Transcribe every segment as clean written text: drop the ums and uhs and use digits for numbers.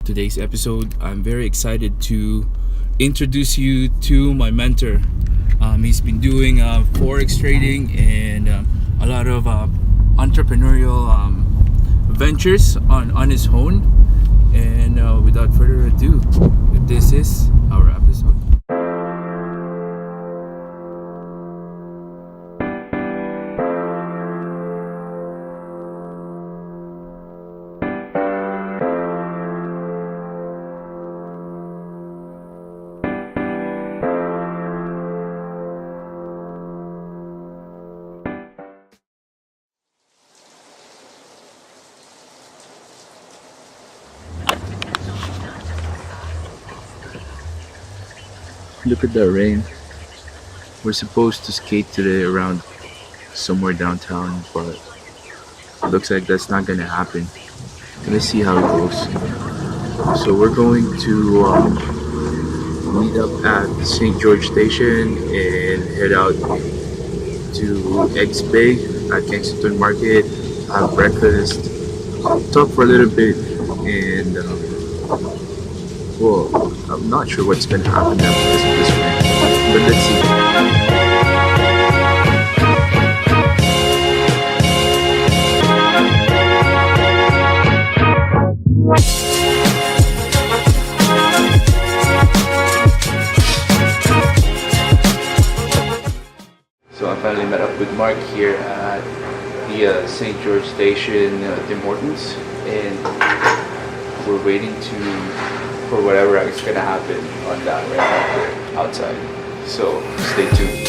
today's episode. I'm very excited to introduce you to my mentor. He's been doing forex trading and a lot of entrepreneurial ventures on his own. And without further ado, this is our episode. Look at that rain. We're supposed to skate today around somewhere downtown, but it looks like that's not gonna happen. Let's see how it goes. So we're going to meet up at the St. George Station and head out to Eggs Bay at Kensington Market, have breakfast, talk for a little bit, and well, I'm not sure what's gonna happen now because of this rain, but let's see. So I finally met up with Marc here at the St. George Station, Tim Hortons, and we're waiting for whatever is gonna happen on that right now outside. So stay tuned.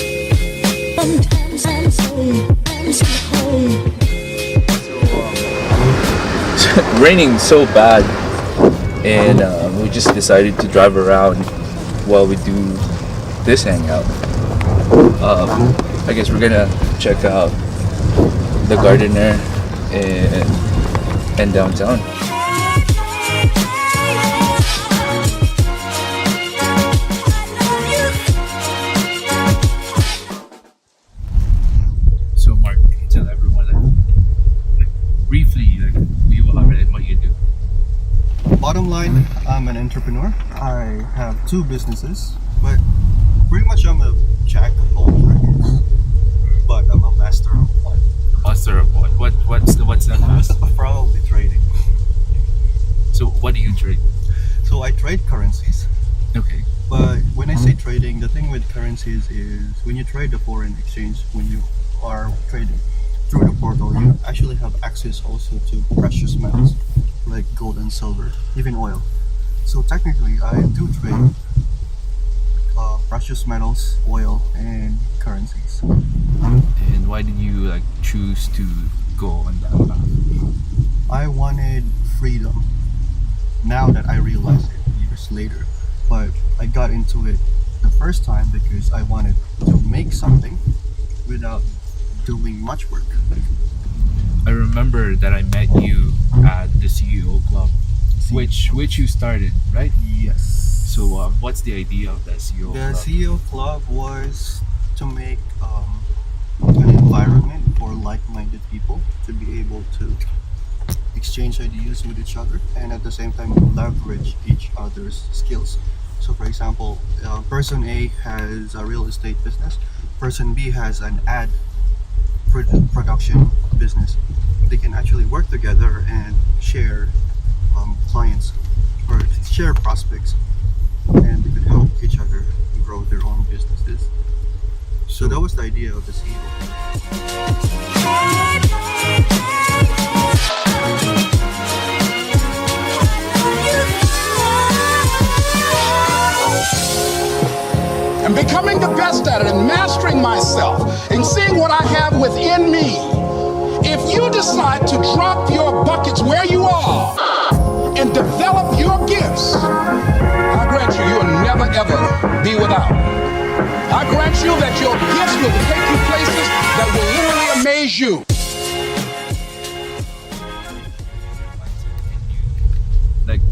So, raining so bad, and we just decided to drive around while we do this hangout. I guess we're gonna check out the Gardener and downtown. Bottom line, I'm an entrepreneur. I have two businesses, but pretty much I'm a jack of all trades. But I'm a master of one. Master of what? What's that master? Probably trading. So what do you trade? So I trade currencies. Okay. But when I say trading, the thing with currencies is when you trade the foreign exchange, when you are trading through the portal, you actually have access also to precious metals like gold and silver, even oil. So technically, I do trade precious metals, oil, and currencies. And why did you choose to go on that path? I wanted freedom. Now that I realize it years later, but I got into it the first time because I wanted to make something without doing much work. I remember that I met you at the CEO Club, which you started, right? Yes. So what's the idea of that CEO Club? The CEO Club was to make an environment for like-minded people to be able to exchange ideas with each other and at the same time leverage each other's skills. So for example, person A has a real estate business, person B has an ad production business. They can actually work together and share clients or share prospects, and they could help each other grow their own businesses. So that was the idea of the CEO. And becoming the best at it and mastering myself and seeing what I have within me. If you decide to drop your buckets where you are and develop your gifts, I grant you, you will never ever be without. I grant you that your gifts will take you places that will literally amaze you.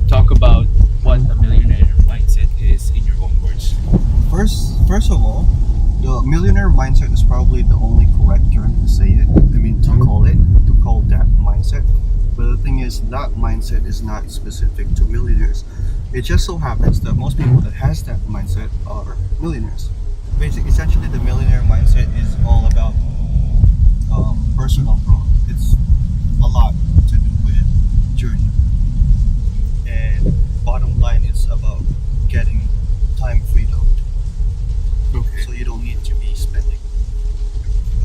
Talk about what a millionaire mindset is in your own words. First of all, the millionaire mindset is probably the only correct term to say it. I mean, to call that mindset. But the thing is, that mindset is not specific to millionaires. It just so happens that most people that has that mindset are millionaires. Basically, essentially, the millionaire mindset is all about personal growth. It's a lot to do with journey. And bottom line, it's about getting time freedom. Okay. So you don't need to be spending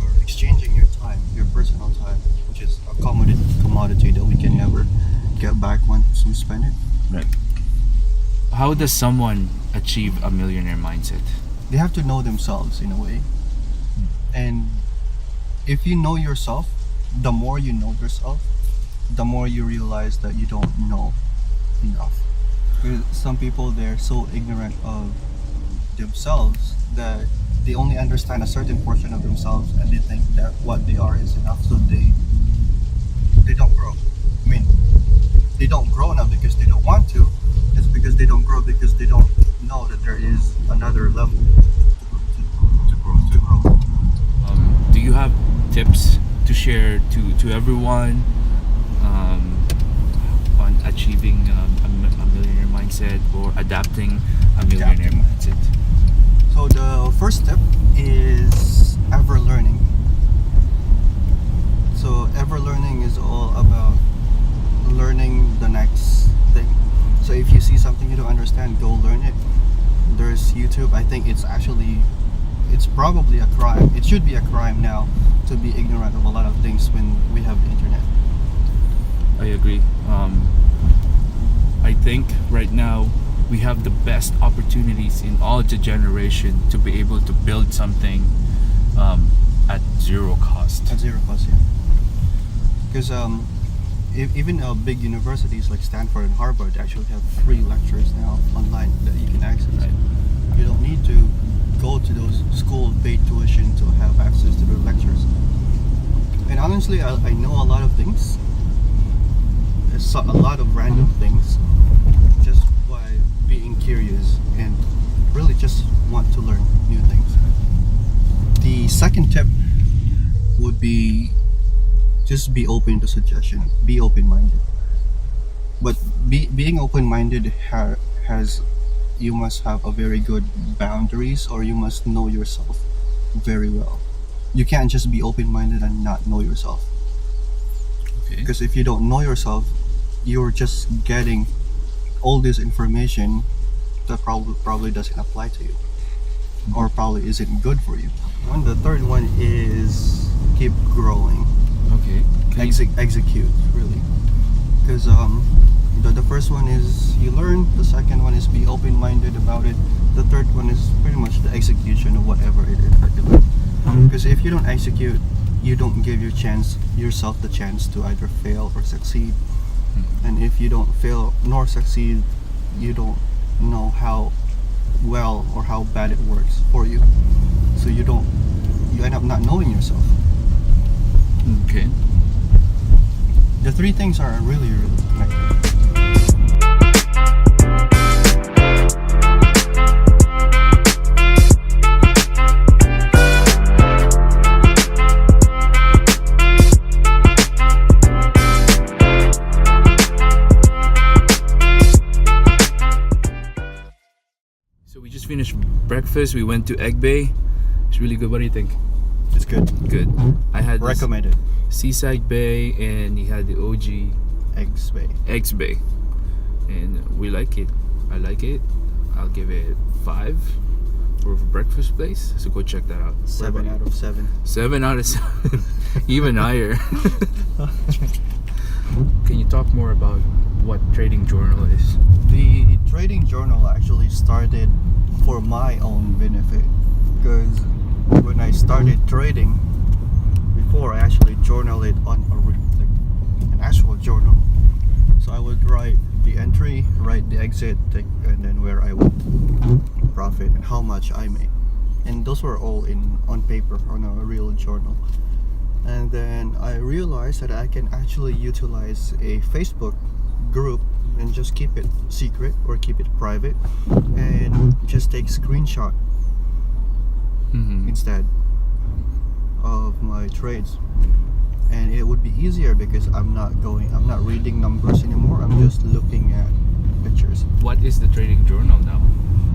or exchanging your time, your personal time, which is a commodity that we can never get back once we spend it. Right. How does someone achieve a millionaire mindset? They have to know themselves in a way. And if you know yourself, the more you know yourself, the more you realize that you don't know enough. Because some people, they're so ignorant of themselves that they only understand a certain portion of themselves, and they think that what they are is enough, so they don't grow. I mean, they don't grow now because they don't want to. It's because they don't grow because they don't know that there is another level to grow. Do you have tips to share to everyone on achieving a millionaire mindset or adapting a millionaire mindset? So the first step is ever learning. So ever learning is all about learning the next thing. So if you see something you don't understand, go learn it. There's YouTube. I think it's probably a crime. It should be a crime now to be ignorant of a lot of things when we have the internet. I agree. I think right now we have the best opportunities in all the generation to be able to build something at zero cost. At zero cost, yeah. Because even big universities like Stanford and Harvard actually have free lectures now online that you can access. Right. You don't need to go to those school paid tuition to have access to their lectures. And honestly, I know a lot of things. A lot of random things, just by being curious and really just want to learn new things. The second tip would be just be open to suggestion. Be open-minded. But being open-minded has you must have a very good boundaries, or you must know yourself very well. You can't just be open-minded and not know yourself. Okay. Because if you don't know yourself, you're just getting all this information that probably doesn't apply to you, or probably isn't good for you. And the third one is keep growing. Okay. Execute, really. Because the first one is you learn, the second one is be open-minded about it, the third one is pretty much the execution of whatever it is that you learn. Because if you don't execute, you don't give yourself the chance to either fail or succeed. And if you don't fail nor succeed, you don't know how well or how bad it works for you. So you end up not knowing yourself. Okay. The three things are really, really connected. So we just finished breakfast. We went to Egg Bay. It's really good. What do you think? It's good. Good. I had this Recommended. Seaside Bay, and he had the OG Eggs Bay, and we like it. I like it. I'll give it 5 for a breakfast place. So go check that out. 7 out of 7. 7 out of 7. Even higher. Can you talk more about what Trading Journal is? The Trading Journal actually started for my own benefit, because when I started trading before, I actually journal it on an actual journal. So I would write the entry, write the exit, and then where I would profit and how much I made. And those were all on paper, on a real journal. And then I realized that I can actually utilize a Facebook group and just keep it secret or keep it private and just take screenshot instead of my trades. And it would be easier because I'm not reading numbers anymore. I'm just looking at pictures. What is the trading journal now?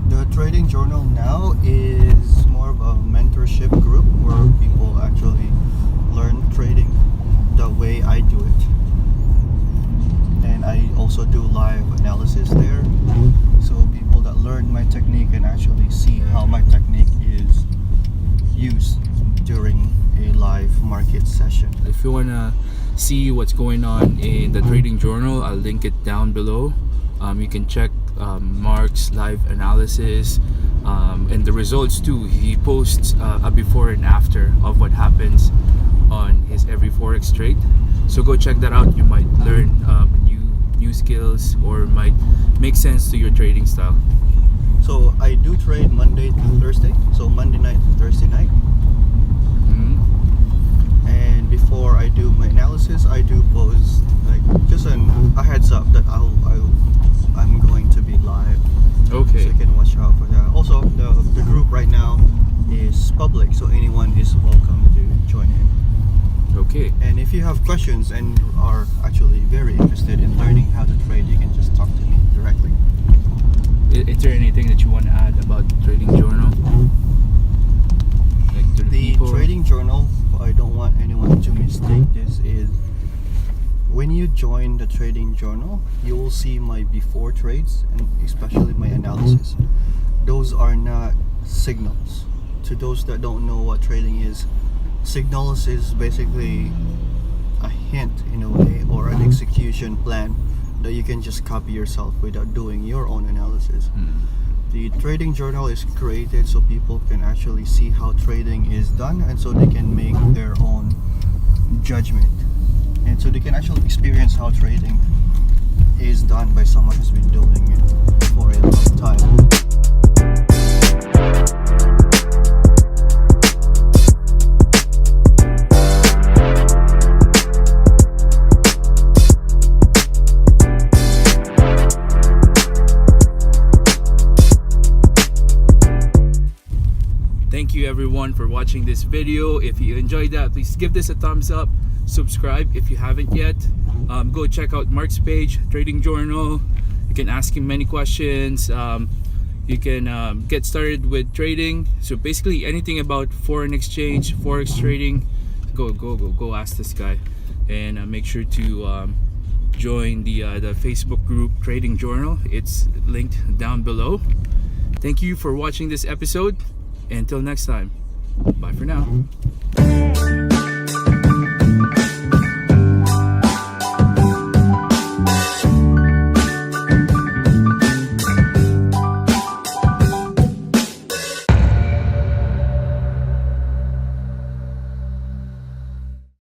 The trading journal now is more of a mentorship group where people actually learn trading the way I do it. And I also do live analysis there. So people that learn my technique can actually see how my technique is used during a live market session. If you want to see what's going on in the trading journal, I'll link it down below. You can check Marc's live analysis and the results too. He posts a before and after of what happens on his every forex trade. So go check that out. You might learn new skills, or might make sense to your trading style. So I do trade Monday to Thursday. So Monday night to Thursday night. And before I do my analysis, I do post like just a heads up that I'm going to be live. Okay. So you can watch out for that. Also, the group right now is public, so anyone is welcome to join in. Okay. And if you have questions and are actually very interested in learning how to trade, you can just talk to me directly. Is there anything that you want to add about the trading journal? Like to the people? Trading journal, I don't want anyone to mistake this, is when you join the trading journal, you will see my before trades and especially my analysis. Those are not signals. To those that don't know what trading is, signals is basically a hint in a way, or an execution plan that you can just copy yourself without doing your own analysis. The trading journal is created so people can actually see how trading is done, and so they can make their own judgment, and so they can actually experience how trading is done by someone who's been doing it for a long time. Thank you everyone for watching this video. If you enjoyed that, please give this a thumbs up. Subscribe if you haven't yet. Go check out Marc's page, Trading Journal. You can ask him many questions. You can get started with trading. So basically anything about foreign exchange, forex trading, go ask this guy. And make sure to join the Facebook group Trading Journal. It's linked down below. Thank you for watching this episode. Until next time, bye for now.